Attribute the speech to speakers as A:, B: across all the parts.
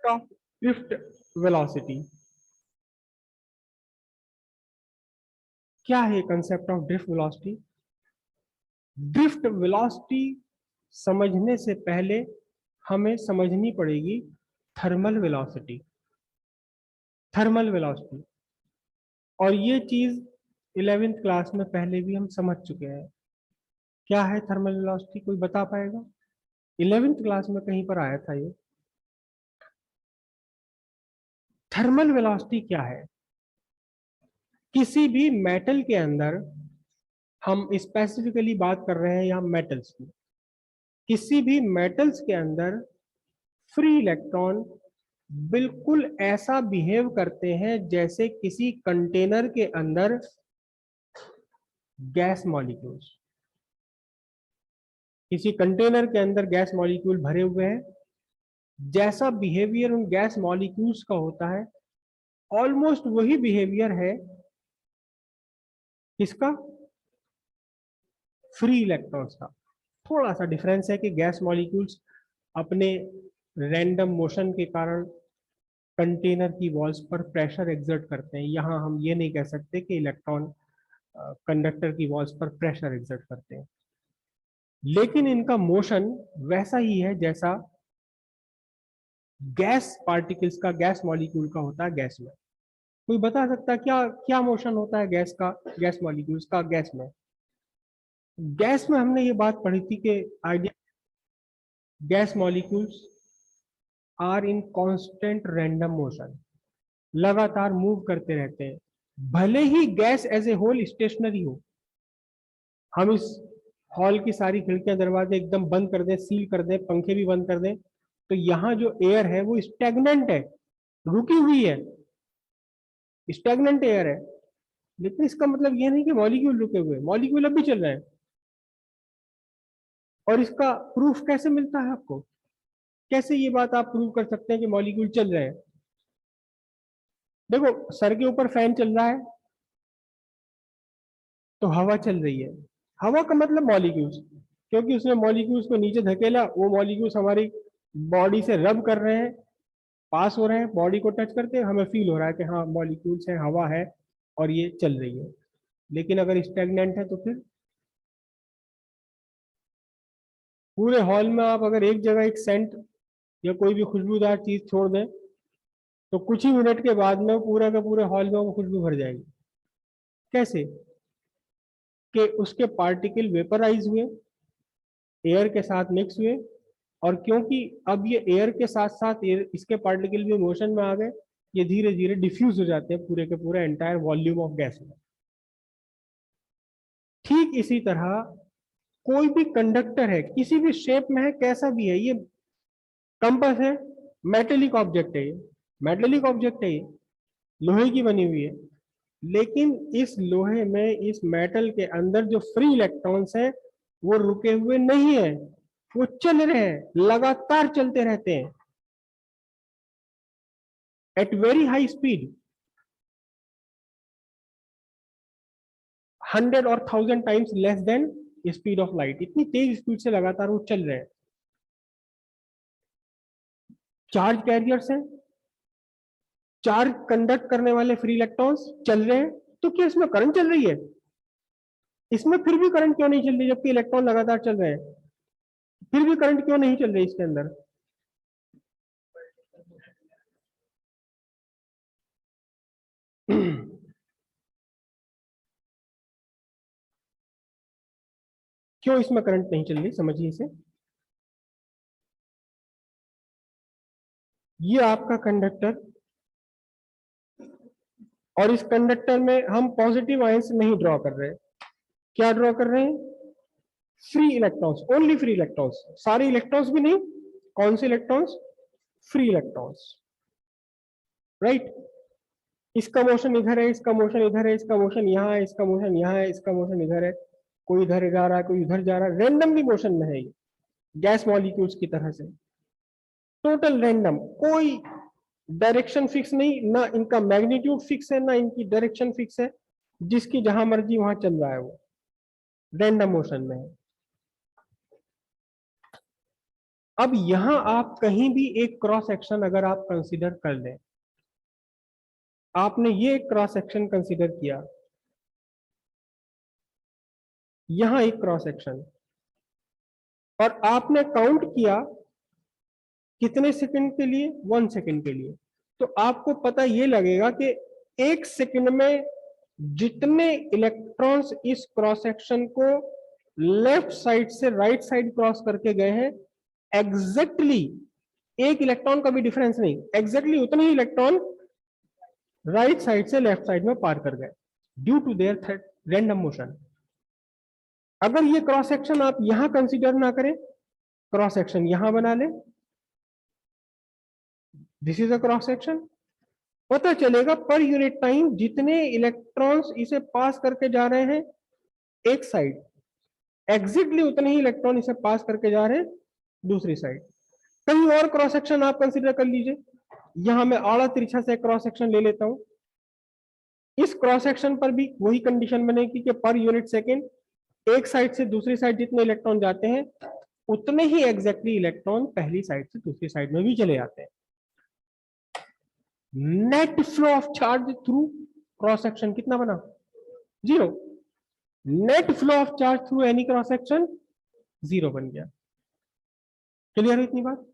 A: Of drift velocity. क्या है concept of drift velocity? Drift velocity समझने से पहले हमें समझनी पड़ेगी थर्मल वेलोसिटी। थर्मल वेलोसिटी, और ये चीज 11th क्लास में पहले भी हम समझ चुके हैं। क्या है थर्मल वेलोसिटी, कोई बता पाएगा? 11th क्लास में कहीं पर आया था ये। थर्मल वेलोसिटी क्या है? किसी भी मेटल के अंदर, हम स्पेसिफिकली बात कर रहे हैं यहाँ मेटल्स की, किसी भी मेटल्स के अंदर फ्री इलेक्ट्रॉन बिल्कुल ऐसा बिहेव करते हैं जैसे किसी कंटेनर के अंदर गैस मॉलिक्यूल्स। किसी कंटेनर के अंदर गैस मॉलिक्यूल भरे हुए हैं, जैसा बिहेवियर उन गैस मॉलिक्यूल्स का होता है, ऑलमोस्ट वही बिहेवियर है किसका? फ्री इलेक्ट्रॉन्स का। थोड़ा सा डिफरेंस है कि गैस मॉलिक्यूल्स अपने रैंडम मोशन के कारण कंटेनर की वॉल्स पर प्रेशर एक्सर्ट करते हैं। यहाँ हम ये नहीं कह सकते कि इलेक्ट्रॉन कंडक्टर की वॉल्स पर प्रेशर एक्सर्ट करते हैं, लेकिन इनका मोशन वैसा ही है जैसा गैस पार्टिकल्स का, गैस मॉलिक्यूल का होता है गैस में। कोई बता सकता है क्या क्या मोशन होता है गैस का, गैस मॉलिक्यूल्स का गैस में? गैस में हमने ये बात पढ़ी थी कि idea, gas molecules are in constant random motion, लगातार मूव करते रहते हैं, भले ही gas as a whole stationary हो। हम इस हॉल की सारी खिड़कियां दरवाजे एकदम बंद कर दें, सील कर दें, पंखे भी बंद कर दें, तो यहाँ जो एयर है वो स्टेगनेंट है, रुकी हुई है, स्टेगनेंट एयर है। लेकिन इसका मतलब ये नहीं कि मॉलिक्यूल रुके हुए, मॉलिक्यूल अब भी चल रहे हैं। और इसका प्रूफ कैसे मिलता है आपको? कैसे ये बात आप प्रूव कर सकते हैं कि मॉलिक्यूल चल रहे हैं? देखो, सर के ऊपर फैन चल रहा है तो हवा चल रही है। हवा का मतलब मॉलिक्यूल्स, क्योंकि उसने मॉलिक्यूल्स को नीचे धकेला, वो मॉलिक्यूल्स हमारी बॉडी से रब कर रहे हैं, पास हो रहे हैं, बॉडी को टच करते हैं, हमें फील हो रहा है कि हाँ मॉलिक्यूल्स है, हवा है और ये चल रही है। लेकिन अगर स्टेगनेंट है तो फिर पूरे हॉल में आप अगर एक जगह एक सेंट या कोई भी खुशबूदार चीज छोड़ दें तो कुछ ही मिनट के बाद में पूरा का पूरे हॉल में वो खुशबू भर जाएगी। कैसे? कि उसके पार्टिकल वेपराइज हुए, एयर के साथ मिक्स हुए, और क्योंकि अब ये एयर के साथ साथ इसके पार्टिकल भी मोशन में आ गए, ये धीरे धीरे डिफ्यूज हो जाते हैं पूरे के पूरे एंटायर वॉल्यूम ऑफ गैस में। ठीक इसी तरह कोई भी कंडक्टर है, किसी भी शेप में है, कैसा भी है, ये कंपास है, मेटेलिक ऑब्जेक्ट है, ये मेटेलिक ऑब्जेक्ट है, ये लोहे की बनी हुई है, लेकिन इस लोहे में, इस मेटल के अंदर जो फ्री इलेक्ट्रॉन्स हैं वो रुके हुए नहीं है, वो चल रहे हैं, लगातार चलते रहते हैं एट वेरी हाई स्पीड, 100 और 1000 times less than speed of light. इतनी तेज स्पीड से लगातार वो चल रहे हैं। चार्ज कैरियर्स हैं, चार्ज कंडक्ट करने वाले फ्री इलेक्ट्रॉन्स चल रहे हैं, तो क्या इसमें करंट चल रही है? इसमें फिर भी करंट क्यों नहीं चल रही जबकि इलेक्ट्रॉन लगातार चल रहे हैं? फिर भी करंट क्यों नहीं चल रही इसके अंदर? क्यों इसमें करंट नहीं चल रही, समझिए इसे। ये आपका कंडक्टर, और इस कंडक्टर में हम पॉजिटिव आयंस नहीं ड्रॉ कर रहे हैं। क्या ड्रॉ कर रहे हैं? Free electrons, only free electrons, सारे इलेक्ट्रॉन्स भी नहीं। कौन से इलेक्ट्रॉन्स? Free electrons, right. इसका मोशन इधर है, इसका मोशन इधर है, इसका मोशन यहाँ है, इसका मोशन यहाँ है, इसका मोशन इधर है, कोई इधर जा रहा है, कोई उधर जा रहा है, रेंडमली मोशन में है ये, गैस मॉलिक्यूल्स की तरह से, टोटल रैंडम, कोई डायरेक्शन फिक्स नहीं, ना इनका मैग्नीट्यूड फिक्स है, ना इनकी डायरेक्शन फिक्स है, जिसकी जहां मर्जी वहां चल रहा है, वो रैंडम मोशन में है। अब यहां आप कहीं भी एक क्रॉस सेक्शन अगर आप कंसीडर कर लें, आपने ये एक क्रॉस सेक्शन कंसीडर किया, यहां एक क्रॉस सेक्शन, और आपने काउंट किया कितने सेकंड के लिए, 1 सेकंड के लिए, तो आपको पता ये लगेगा कि 1 सेकंड में जितने इलेक्ट्रॉन्स इस क्रॉस सेक्शन को लेफ्ट साइड से राइट साइड क्रॉस करके गए हैं, एग्जैक्टली एक इलेक्ट्रॉन का भी डिफरेंस नहीं, एग्जैक्टली उतने ही इलेक्ट्रॉन राइट साइड से लेफ्ट साइड में पार कर गए due to their random motion. अगर ये क्रॉस सेक्शन आप यहां कंसीडर ना करें, क्रॉस सेक्शन यहां बना लें, this is a cross section, पता चलेगा पर यूनिट टाइम जितने इलेक्ट्रॉन्स इसे पास करके जा रहे हैं एक साइड, एग्जैक्टली उतने ही इलेक्ट्रॉन इसे पास करके जा रहे हैं दूसरी साइड। कहीं और क्रॉस सेक्शन आप कंसीडर कर लीजिए, यहां मैं आड़ा तिरछा से क्रॉस सेक्शन ले लेता हूं, इस क्रॉस सेक्शन पर भी वही कंडीशन बनेगी कि पर यूनिट सेकेंड एक साइड से दूसरी साइड जितने इलेक्ट्रॉन जाते हैं उतने ही एग्जैक्टली इलेक्ट्रॉन पहली साइड से दूसरी साइड में भी चले जाते हैं। Net flow of charge through cross section कितना बना, 0। Net flow of charge through any cross section 0 बन गया। क्लियर है इतनी बात?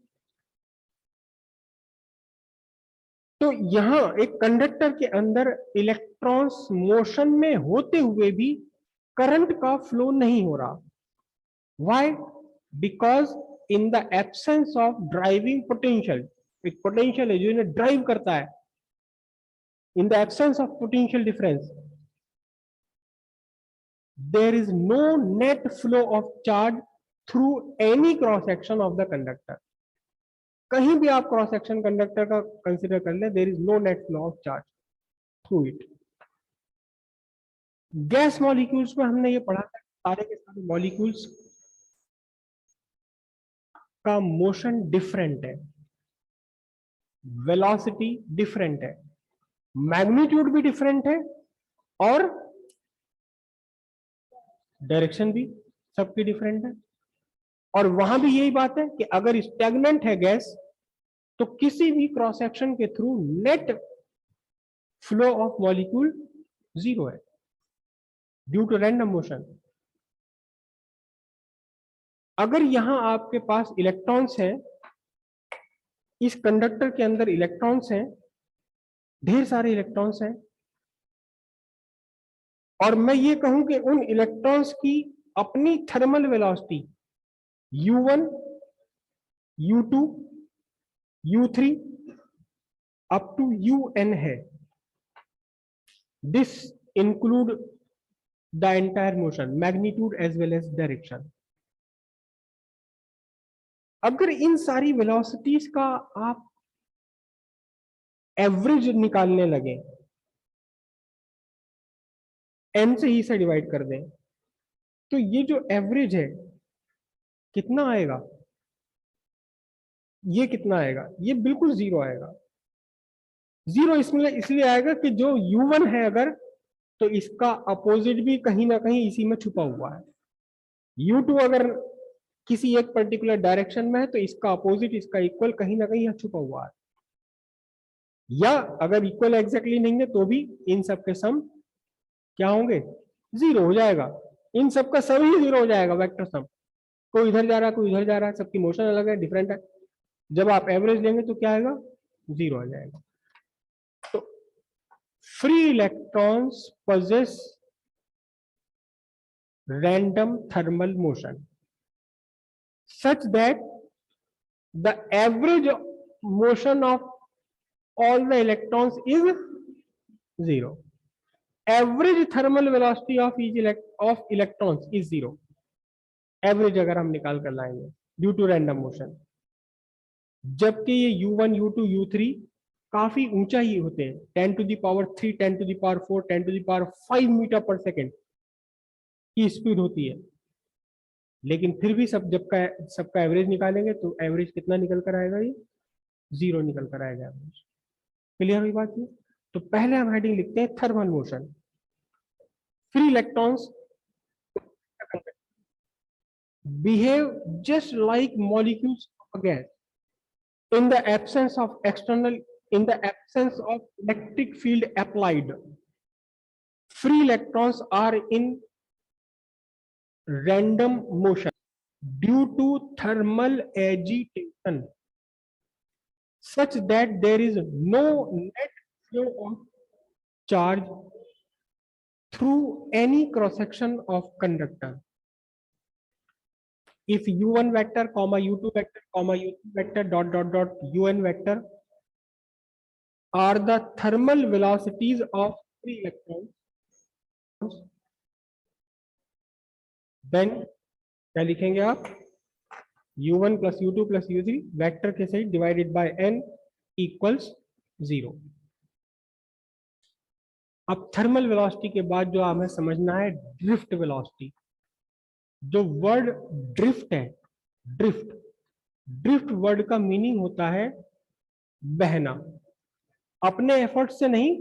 A: तो यहां एक कंडक्टर के अंदर इलेक्ट्रॉन्स मोशन में होते हुए भी करंट का फ्लो नहीं हो रहा। Why? Because in the absence of driving potential, एक पोटेंशियल है जो इन्हें ड्राइव करता है, in the absence of potential difference there is no net flow of charge through any cross section of the conductor। कहीं भी आप क्रॉस सेक्शन कंडक्टर का कंसीडर कर ले, there is no net flow of charge through it. Gas molecules में हमने ये पढ़ा था, सारे के सारे मॉलिक्यूल्स का मोशन डिफरेंट है, वेलोसिटी डिफरेंट है, मैग्नीट्यूड भी डिफरेंट है, और डायरेक्शन भी सबकी डिफरेंट है। और वहां भी यही बात है कि अगर स्टैग्नेंट है गैस तो किसी भी क्रॉस सेक्शन के through net flow of molecule 0 है ड्यू टू रैंडम मोशन। अगर यहां आपके पास इलेक्ट्रॉन्स हैं, इस कंडक्टर के अंदर इलेक्ट्रॉन्स हैं, ढेर सारे इलेक्ट्रॉन्स हैं, और मैं ये कहूं कि उन इलेक्ट्रॉन्स की अपनी thermal velocity u1, u2, u3 up to un है, this include the entire motion, magnitude as well as direction. अगर इन सारी वेलोसिटीज का आप एवरेज निकालने लगे, n से ही से डिवाइड कर दें, तो ये जो एवरेज है कितना आएगा, ये कितना आएगा, ये बिल्कुल 0 आएगा। 0 इसमें इसलिए आएगा कि जो u1 है अगर, तो इसका अपोजिट भी कहीं ना कहीं इसी में छुपा हुआ है। u2 अगर किसी एक पर्टिकुलर डायरेक्शन में है तो इसका अपोजिट, इसका इक्वल कहीं ना कहीं यहाँ छुपा हुआ है, या अगर इक्वल एग्जैक्टली नहीं है तो भी इन सब के सम क्या होंगे, 0 हो जाएगा। इन सब का सम ही 0 हो जाएगा, वेक्टर सम। कोई इधर जा रहा है, कोई इधर जा रहा है, सबकी मोशन अलग है, डिफरेंट है। जब आप एवरेज लेंगे तो क्या आएगा, 0 आ जाएगा। तो free electrons possess random thermal motion such that the average motion of all the electrons is 0. Average thermal velocity of each of electrons is 0. Average अगर हम निकाल कर लाएंगे ड्यू टू रैंडम मोशन, जबकि ये u1, u2, u3 काफी ऊंचा ही होते हैं, 10 to the power 3, 10 to the power 4, 10 to the power 5 metre पर सेकेंड की स्पीड होती है। लेकिन फिर भी सबका एवरेज निकालेंगे तो एवरेज कितना निकल कर आएगा, ये 0 निकल कर आएगा एवरेज। क्लियर हुई बात ये? तो पहले हम हेडिंग लिखते हैं thermal motion. Free electrons behave just like molecules gas. In the absence of electric field applied, free electrons are in random motion due to thermal agitation, such that there is no net flow of charge through any cross section of conductor. If u1 vector comma u2 vector comma u3 vector dot dot dot un vector are the thermal velocities of free electrons, then क्या लिखेंगे आप? u1 plus u2 plus u3 vector के सहित divided by n equals 0. अब thermal velocity के बाद जो हमें समझना है ड्रिफ्ट वेलोसिटी. जो वर्ड ड्रिफ्ट है, ड्रिफ्ट वर्ड का मीनिंग होता है बहना. अपने एफर्ट से नहीं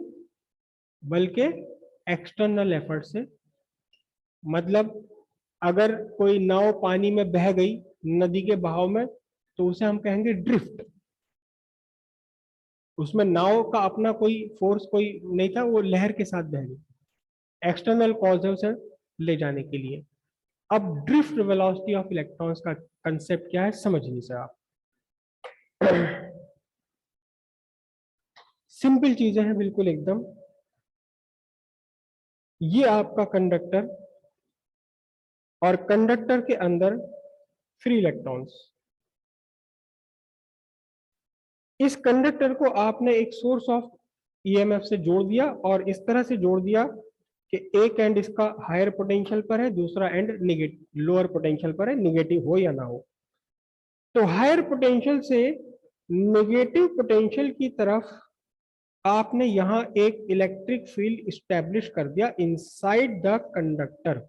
A: बल्कि एक्सटर्नल एफर्ट से. मतलब अगर कोई नाव पानी में बह गई नदी के बहाव में तो उसे हम कहेंगे ड्रिफ्ट. उसमें नाव का अपना कोई फोर्स कोई नहीं था, वो लहर के साथ बह गई. एक्सटर्नल कॉज है उसे ले जाने के लिए. अब ड्रिफ्ट वेलोसिटी ऑफ इलेक्ट्रॉन्स का कंसेप्ट क्या है समझ लीजिए आप. सिंपल चीजें हैं बिल्कुल एकदम. ये आपका कंडक्टर और कंडक्टर के अंदर फ्री इलेक्ट्रॉन्स. इस कंडक्टर को आपने एक सोर्स ऑफ ईएमएफ से जोड़ दिया और इस तरह से जोड़ दिया कि एक एंड इसका हायर पोटेंशियल पर है, दूसरा एंड नेगेटिव लोअर पोटेंशियल पर है, नेगेटिव हो या ना हो. तो हायर पोटेंशियल से नेगेटिव पोटेंशियल की तरफ आपने यहां एक इलेक्ट्रिक फील्ड इस्टेब्लिश कर दिया इनसाइड द कंडक्टर.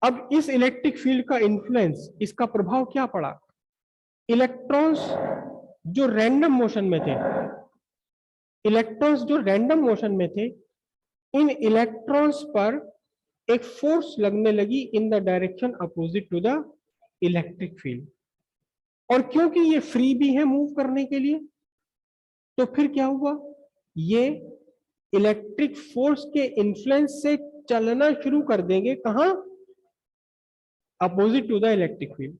A: अब इस इलेक्ट्रिक फील्ड का इन्फ्लुएंस, इसका प्रभाव क्या पड़ा? इलेक्ट्रॉन्स जो रैंडम मोशन में थे, इन इलेक्ट्रॉन्स पर एक फोर्स लगने लगी in the direction opposite to the electric field. और क्योंकि ये फ्री भी है मूव करने के लिए, तो फिर क्या हुआ? ये इलेक्ट्रिक फोर्स के इन्फ्लुएंस से चलना शुरू कर देंगे. कहां? Opposite to the electric field.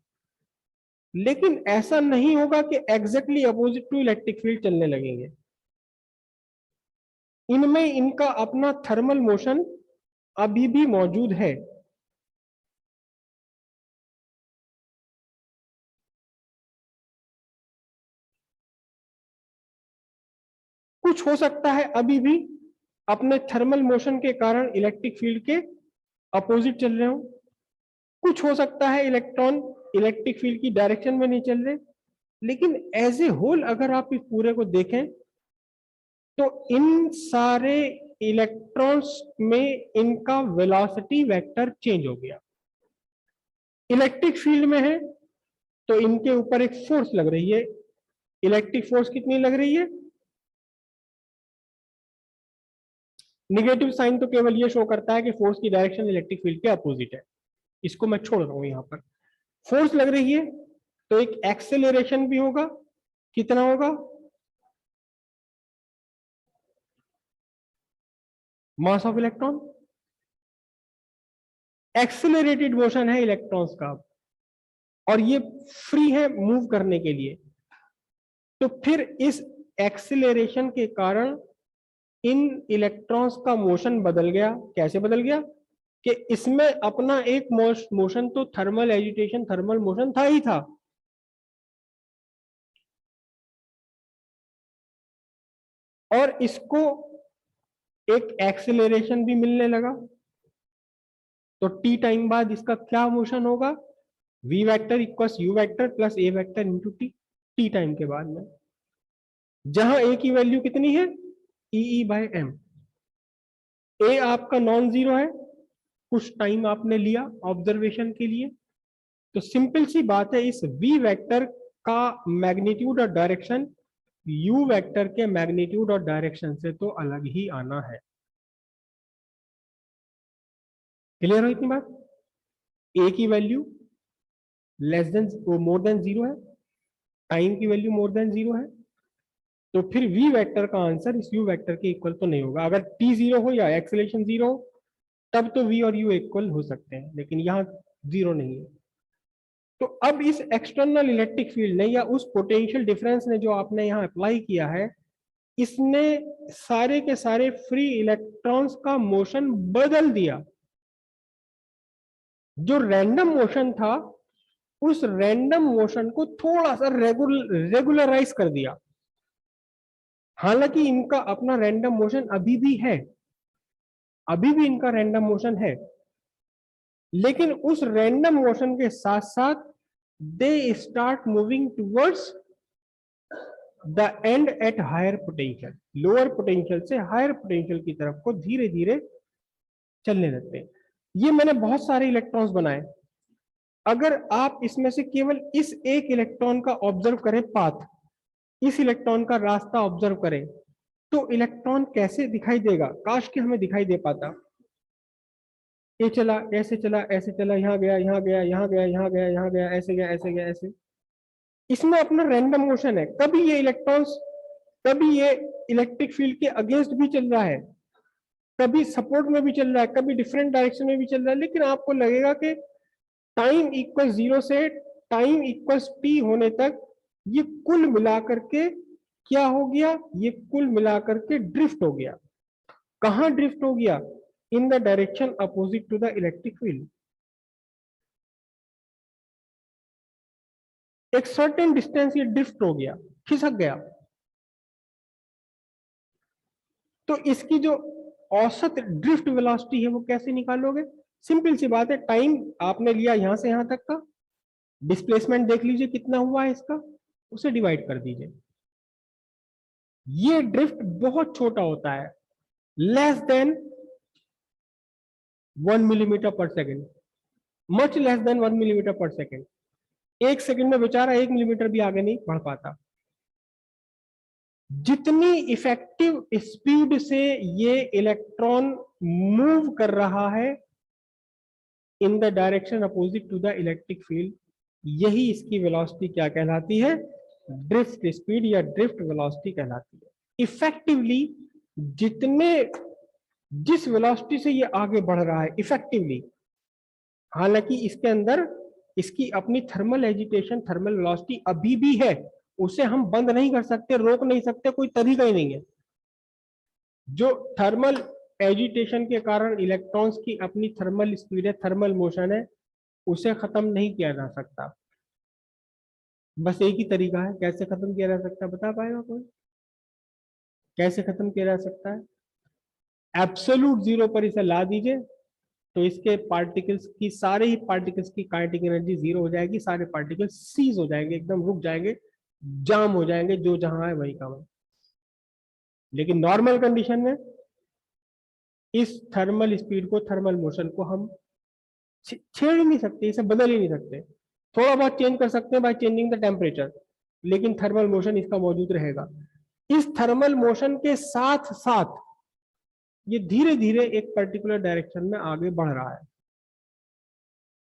A: लेकिन ऐसा नहीं होगा कि exactly opposite to electric field चलने लगेंगे. इनमें इनका अपना थर्मल मोशन अभी भी मौजूद है. कुछ हो सकता है अभी भी अपने थर्मल मोशन के कारण इलेक्ट्रिक फील्ड के अपोजिट चल रहे हो. कुछ हो सकता है इलेक्ट्रॉन इलेक्ट्रिक फील्ड की डायरेक्शन में नहीं चल रहे. लेकिन एज ए होल अगर आप इस पूरे को देखें तो इन सारे इलेक्ट्रॉन्स में इनका वेलोसिटी वेक्टर चेंज हो गया. इलेक्ट्रिक फील्ड में है तो इनके ऊपर एक फोर्स लग रही है. इलेक्ट्रिक फोर्स कितनी लग रही है? निगेटिव साइन तो केवल ये शो करता है कि फोर्स की डायरेक्शन इलेक्ट्रिक फील्ड के अपोजिट है. इसको मैं छोड़ रहा हूं. यहां पर फोर्स लग रही है तो एक एक्सेलरेशन भी होगा. कितना होगा? Mass of electron. Accelerated motion है इलेक्ट्रॉन्स का और ये फ्री है मूव करने के लिए. तो फिर इस एक्सेलरेशन के कारण इन इलेक्ट्रॉन्स का मोशन बदल गया. कैसे बदल गया? कि इसमें अपना एक मोशन तो थर्मल एजिटेशन थर्मल मोशन था ही था, और इसको एक एक्सेलरेशन भी मिलने लगा. तो टी टाइम बाद इसका क्या मोशन होगा? v vector equals u vector plus a vector into t. T time के बाद में जहां a की वैल्यू कितनी है? E by m. a आपका नॉन जीरो है, कुछ टाइम आपने लिया ऑब्जर्वेशन के लिए. तो सिंपल सी बात है, इस v वेक्टर का मैग्नीट्यूड और डायरेक्शन u वेक्टर के मैग्नीट्यूड और डायरेक्शन से तो अलग ही आना है. क्लियर हो इतनी बात? a की value less than more than zero है, टाइम की वैल्यू मोर देन जीरो है, तो फिर v वेक्टर का आंसर इस u वेक्टर के इक्वल तो नहीं होगा। अगर t जीरो हो या एक्सेलरेशन जीरो हो तब तो v और u इक्वल हो सकते हैं, लेकिन यहाँ जीरो नहीं है। तो अब इस एक्सटर्नल इलेक्ट्रिक फील्ड ने या उस पोटेंशियल डिफरेंस ने जो आपने यहाँ अप्लाई किया है, इसने सारे के सारे फ्री इलेक्ट्रॉन्स का मोशन बदल दिया। जो रैंडम मोशन था उस रैंडम मोशन को थोड़ा सा रेगुलराइज कर दिया। हालांकि इनका अपना रैंडम मोशन अभी भी है, अभी भी इनका रैंडम मोशन है, लेकिन उस रैंडम मोशन के साथ साथ they start moving towards the end at higher potential, lower potential से हायर पोटेंशियल की तरफ को धीरे धीरे चलने लगते हैं। ये मैंने बहुत सारे इलेक्ट्रॉन्स बनाए। अगर आप इसमें से केवल इस एक इलेक्ट्रॉन का ऑब्जर्व करें पाथ, इस इलेक्ट्रॉन का रास्ता ऑब्जर्व करें, तो इलेक्ट्रॉन कैसे दिखाई देगा, काश कि हमें दिखाई दे पाता। ये चला, ऐसे चला, ऐसे चला, यहाँ गया, यहाँ गया, यहाँ गया, यहाँ गया, यहाँ गया, ऐसे गया, ऐसे गया, ऐसे। इसमें अपना रैंडम मोशन है। कभी ये इलेक्ट्रॉन्स, कभी ये इलेक्ट्रिक फील्ड के अगेंस्ट भी चल रहा है, कभी सपोर्ट में भी चल रहा है, कभी डिफरेंट डायरेक्शन में भी चल रहा है, लेकिन आपको लगेगा कि टाइम इक्वल जीरो से टाइम इक्वल टी होने तक ये कुल मिलाकर के क्या हो गया, ये कुल मिलाकर के ड्रिफ्ट हो गया। कहां ड्रिफ्ट हो गया? In the direction opposite to the electric field. एक सर्टेन डिस्टेंस ये ड्रिफ्ट हो गया, खिसक गया। तो इसकी जो औसत ड्रिफ्ट वेलोसिटी है वो कैसे निकालोगे? सिंपल सी बात है, टाइम आपने लिया यहां से यहां तक का, डिस्प्लेसमेंट देख लीजिए कितना हुआ है इसका, उसे डिवाइड कर दीजिए। ये ड्रिफ्ट बहुत छोटा होता है, लेस देन 1 मिलीमीटर पर second, much less than 1 millimetre पर सेकेंड। एक सेकंड में बेचारा 1 मिलीमीटर भी आगे नहीं बढ़ पाता। जितनी इफेक्टिव स्पीड से ये इलेक्ट्रॉन मूव कर रहा है in the direction opposite to the electric field, यही इसकी वेलोसिटी क्या कहलाती है? ड्रिफ्ट स्पीड या ड्रिफ्ट वेलोसिटी कहलाती है। इफेक्टिवली जितने, जिस वेलोसिटी से ये आगे बढ़ रहा है इफेक्टिवली, हालांकि इसके अंदर इसकी अपनी थर्मल एजिटेशन, थर्मल वेलोसिटी अभी भी है, उसे हम बंद नहीं कर सकते, रोक नहीं सकते, कोई तरीका ही नहीं है। जो थर्मल एजिटेशन के कारण इलेक्ट्रॉन्स की अपनी थर्मल स्पीड है, थर्मल मोशन है, उसे खत्म नहीं किया जा सकता। बस एक ही तरीका है कैसे खत्म किया जा सकता है, बता पाएगा कोई? कैसे खत्म किया जा सकता है? एब्सोल्यूट जीरो पर इसे ला दीजिए तो इसके पार्टिकल्स की, सारे ही पार्टिकल्स की काइनेटिक एनर्जी जीरो हो जाएगी, सारे पार्टिकल्स सीज हो जाएंगे, एकदम रुक जाएंगे, जाम हो जाएंगे, जो जहां है वही का वही। लेकिन नॉर्मल कंडीशन में इस थर्मल स्पीड को, थर्मल मोशन को हम छेड़ ही नहीं सकते, इसे बदल ही नहीं सकते। थोड़ा बहुत चेंज कर सकते हैं बाय चेंजिंग द टेम्परेचर, लेकिन थर्मल मोशन इसका मौजूद रहेगा। इस थर्मल मोशन के साथ साथ ये धीरे धीरे एक पर्टिकुलर डायरेक्शन में आगे बढ़ रहा है।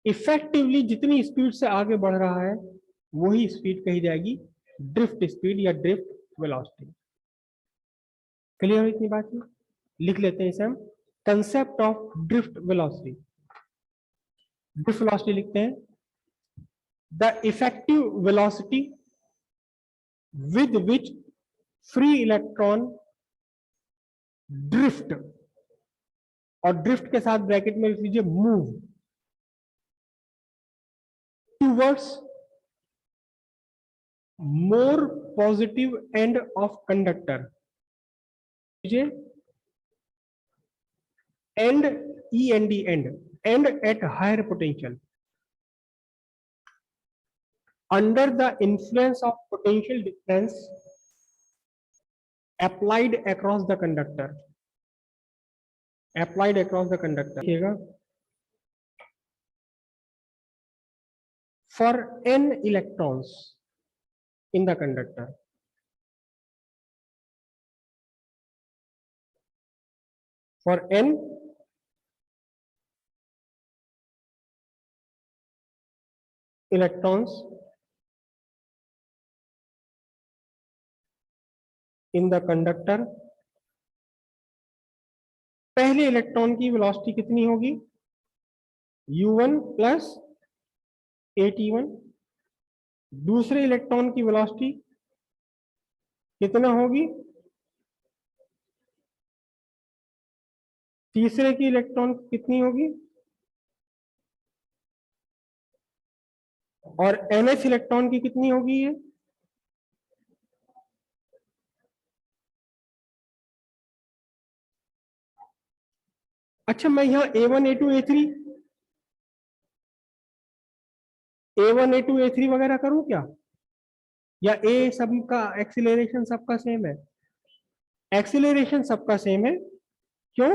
A: इफेक्टिवली जितनी स्पीड से आगे बढ़ रहा है वही स्पीड कही जाएगी ड्रिफ्ट स्पीड या ड्रिफ्ट वेलोसिटी। क्लियर है इतनी बात? लिख लेते हैं इसे हम, concept of drift velocity. Drift velocity लिखते हैं, the effective velocity with which free electron drift, और ड्रिफ्ट के साथ ब्रैकेट में लिख लीजिए move towards more positive end of conductor, end E N D end at higher potential under the influence of potential difference applied across the conductor, applied across the conductor, for n electrons in the conductor, for n electrons in the conductor, पहले electron की velocity कितनी होगी, u1 plus at1, दूसरे electron की velocity कितना होगी, तीसरे की इलेक्ट्रॉन कितनी होगी, और ns इलेक्ट्रॉन की कितनी होगी ये, अच्छा मैं यहां a1 a2 a3 वगैरह करूं क्या, या ए सबका एक्सीलरेशन सबका सेम है, एक्सीलरेशन सबका सेम है, क्यों,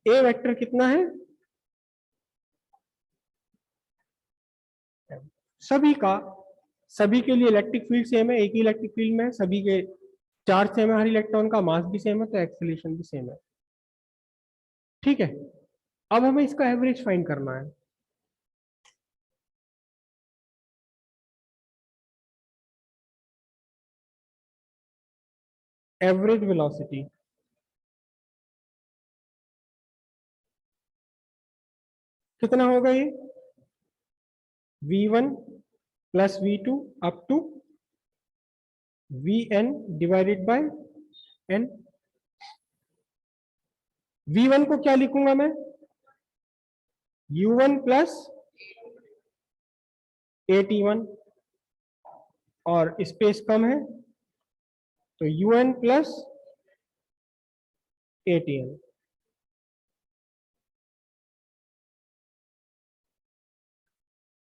A: ए वेक्टर कितना है, सभी का, सभी के लिए इलेक्ट्रिक फील्ड सेम है, एक ही इलेक्ट्रिक फील्ड में सभी के चार्ज सेम है, हर इलेक्ट्रॉन का मास भी सेम है, तो एक्सीलरेशन भी सेम है, ठीक है। अब हमें इसका एवरेज फाइंड करना है, एवरेज वेलोसिटी कितना होगा ये, v1 plus v2 up to vn divided by n, v1 को क्या लिखूंगा मैं, u1 प्लस at1, और स्पेस कम है तो un प्लस atn,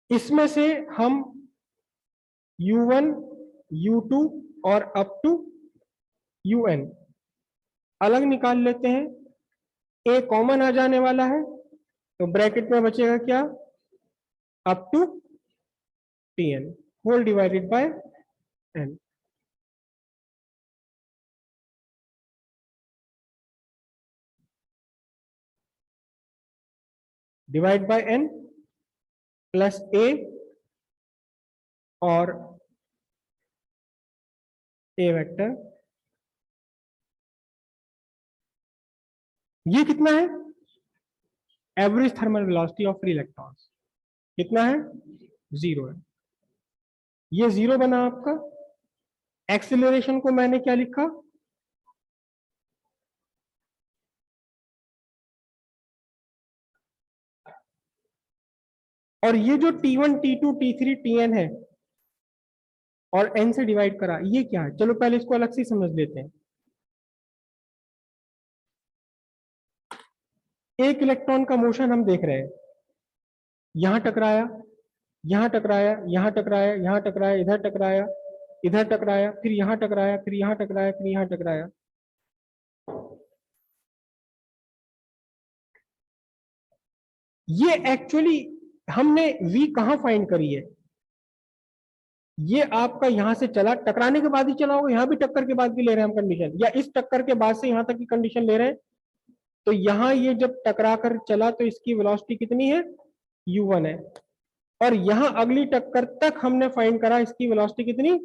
A: इसमें से हम u1 u2 और अप टू un अलग निकाल लेते हैं, a कॉमन आ जाने वाला है तो ब्रैकेट में बचेगा क्या, up to tn whole divided by n, divide by n plus a और a वेक्टर, ये कितना है, average thermal velocity of free electrons कितना है, 0 है, ये 0 बना आपका। एक्सीलरेशन को मैंने क्या लिखा, और ये जो t1 t2 t3 tn है और n से डिवाइड करा, ये क्या है, चलो पहले इसको अलग से समझ लेते हैं। एक इलेक्ट्रॉन का मोशन हम देख रहे हैं, यहां टकराया, यहां टकराया, यहां टकराया, यहां टकराया, इधर टकराया, इधर टकराया, फिर यहां टकराया, फिर यहां टकराया, फिर यहां टकराया, ये एक्चुअली हमने v कहां फाइंड करी है, ये आपका यहां से चला, टकराने के बाद ही चला होगा, यहां भी टक्कर के बाद भी ले रहे हैं हम कंडीशन, या इस टक्कर के बाद से यहां तक की कंडीशन ले रहे हैं, तो यहां ये जब टकरा कर चला तो इसकी वेलोसिटी कितनी है, u1 है, और यहां अगली टक्कर तक हमने फाइंड करा इसकी वेलोसिटी कितनी,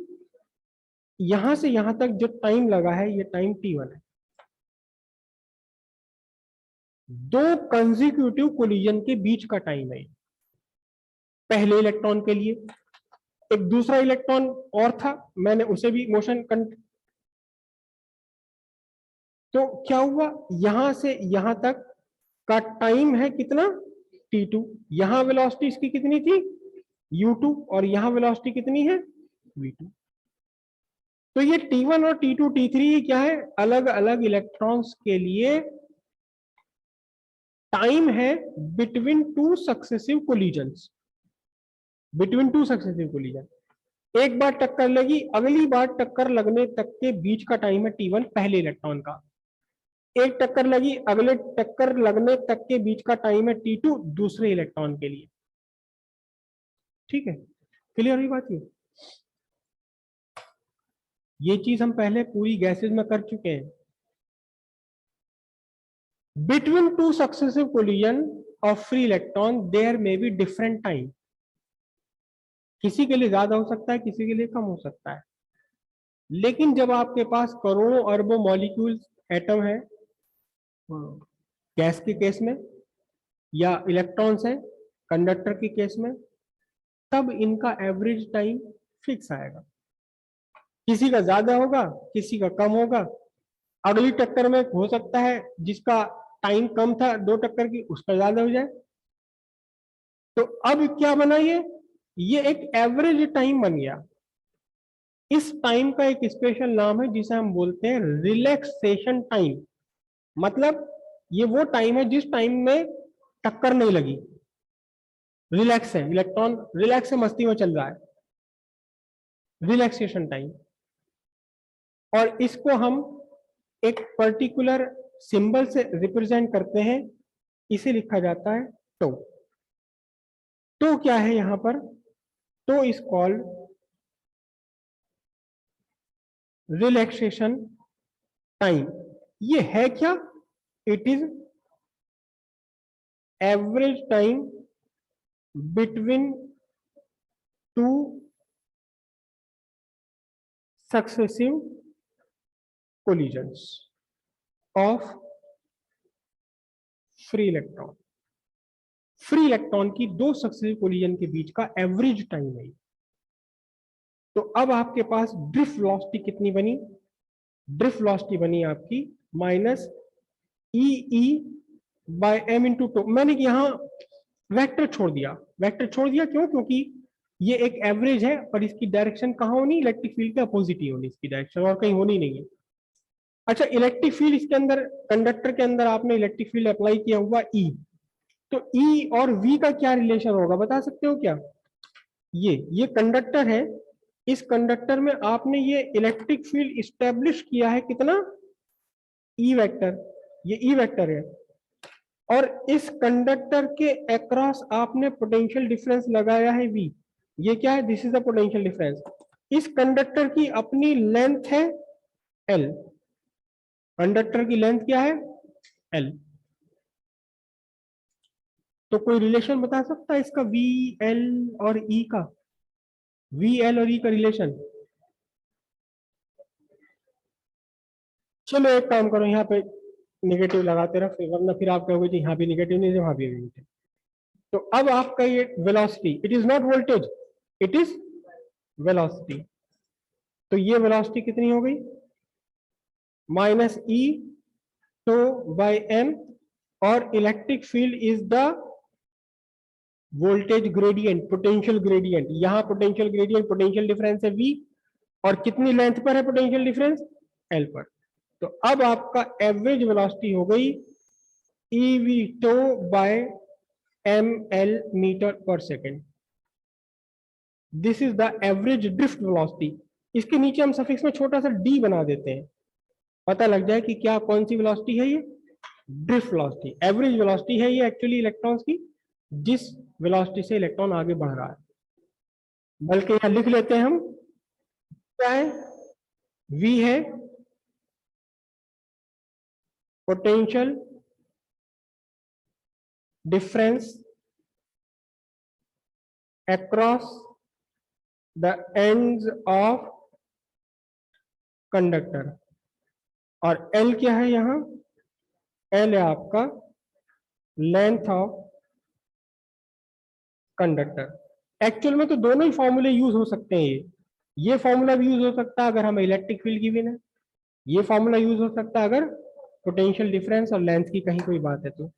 A: यहां से यहां तक जो टाइम लगा है ये टाइम t1 है। दो कंसेक्यूटिव कोलिजन के बीच का टाइम है पहले इलेक्ट्रॉन के लिए, एक दूसरा इलेक्ट्रॉन और था, मैंने उसे भी मोशन तो क्या हुआ, यहां से यहां तक का टाइम है कितना, t2, यहां वेलोसिटी इसकी कितनी थी, u2, और यहां वेलोसिटी कितनी है, v2, तो ये t1 और t2 t3 क्या है, अलग अलग इलेक्ट्रॉन्स के लिए टाइम है between two successive collisions, between two successive collision, एक बार टक्कर लगी, अगली बार टक्कर लगने तक के बीच का टाइम है t1 पहले इलेक्ट्रॉन का, एक टक्कर लगी, अगले टक्कर लगने तक के बीच का टाइम है t2 दूसरे इलेक्ट्रॉन के लिए, ठीक है, क्लियर हुई बात ये चीज हम पहले पूरी गैसेज में कर चुके हैं। Between two successive collision of free electron there may be different time, किसी के लिए ज्यादा हो सकता है, किसी के लिए कम हो सकता है। लेकिन जब आपके पास करोड़ों अरबों मॉलिक्यूल्स एटम है गैस के केस में, या इलेक्ट्रॉन्स है कंडक्टर के केस में, तब इनका एवरेज टाइम फिक्स आएगा। किसी का ज्यादा होगा, किसी का कम होगा। अगली टक्कर में हो सकता है जिसका टाइम कम था 2 टक्कर की, उसका ज्यादा हो जाए। तो अब क्या बना ये एक एवरेज टाइम बन गया। इस टाइम का एक स्पेशल नाम है जिसे हम बोलते हैं रिलैक्सेशन टाइम। मतलब ये वो टाइम है जिस टाइम में टक्कर नहीं लगी, रिलैक्स है, इलेक्ट्रॉन रिलैक्स है, मस्ती में चल रहा है, रिलैक्सेशन टाइम। और इसको हम एक पर्टिकुलर सिंबल से रिप्रेजेंट करते हैं, इसे लिखा जाता है टो। तो क्या है यहां पर, tau is called relaxation time. ये है क्या, it is average time between 2 successive collisions of free electron. Free electron की 2 सक्सेसिव कोलिजन के बीच का एवरेज टाइम है। तो अब आपके पास ड्रिफ्ट वेलोसिटी कितनी बनी, ड्रिफ्ट वेलोसिटी बनी आपकी minus E by M into two. मैंने यहां वेक्टर छोड़ दिया, क्यों, क्योंकि ये एक एवरेज है और इसकी डायरेक्शन कहां होनी, इलेक्ट्रिक फील्ड के अपोजिट ही होनी इसकी डायरेक्शन, और कहीं होनी नहीं है। अच्छा, इलेक्ट्रिक फील्ड इसके अंदर, कंडक्टर के अंदर आपने इलेक्ट्रिक फील्ड अप्लाई किया हुआ ई, तो ई और वी का क्या रिलेशन होगा बता सकते हो क्या? ये कंडक्टर है, इस कंडक्टर में आपने ये इलेक्ट्रिक फील्ड इस्टेब्लिश किया है कितना, ई वेक्टर, ये ई वेक्टर है। और इस कंडक्टर के अक्रॉस आपने पोटेंशियल डिफरेंस लगाया है वी। ये क्या है, this is the potential difference. इस कंडक्टर की अपनी लेंथ है एल, कंडक्टर की लेंथ क्या है, एल। तो कोई रिलेशन बता सकता है इसका, वी एल और ई का, वी एल और ई का रिलेशन? चलो एक काम करो, यहाँ पे निगेटिव लगाते रहो, वरना फिर आप कहोगे जी यहाँ भी निगेटिव नहीं, वहां भी निगेटिव। तो अब आपका ये velocity, it is not voltage, it is velocity. तो ये वेलोसिटी कितनी हो गई, minus e tau by m, और electric field is the voltage gradient, potential gradient. यहां पोटेंशियल ग्रेडियंट, पोटेंशियल डिफरेंस है v, और कितनी लेंथ पर है पोटेंशियल डिफरेंस, l पर। तो अब आपका एवरेज वेलोसिटी हो गई ev tau by ml metre पर second. This is the average drift velocity. इसके नीचे हम सफिक्स में छोटा सा d बना देते हैं, पता लग जाए कि क्या कौन सी वेलोसिटी है, ये ड्रिफ्ट वेलोसिटी, एवरेज वेलोसिटी है ये एक्चुअली इलेक्ट्रॉन्स की, जिस वेलोसिटी से इलेक्ट्रॉन आगे बढ़ रहा है। बल्कि यहां लिख लेते हैं हम, क्या है, v है potential difference across the ends of conductor, और l क्या है यहां, l है आपका लेंथ ऑफ कंडक्टर। एक्चुअल में तो दोनों ही फॉर्मूले यूज हो सकते हैं, ये फॉर्मूला भी यूज हो सकता है अगर हमें इलेक्ट्रिक फील्ड गिवन है, ये फॉर्मूला यूज हो सकता है अगर पोटेंशियल डिफरेंस और लेंथ की कहीं कोई बात है तो।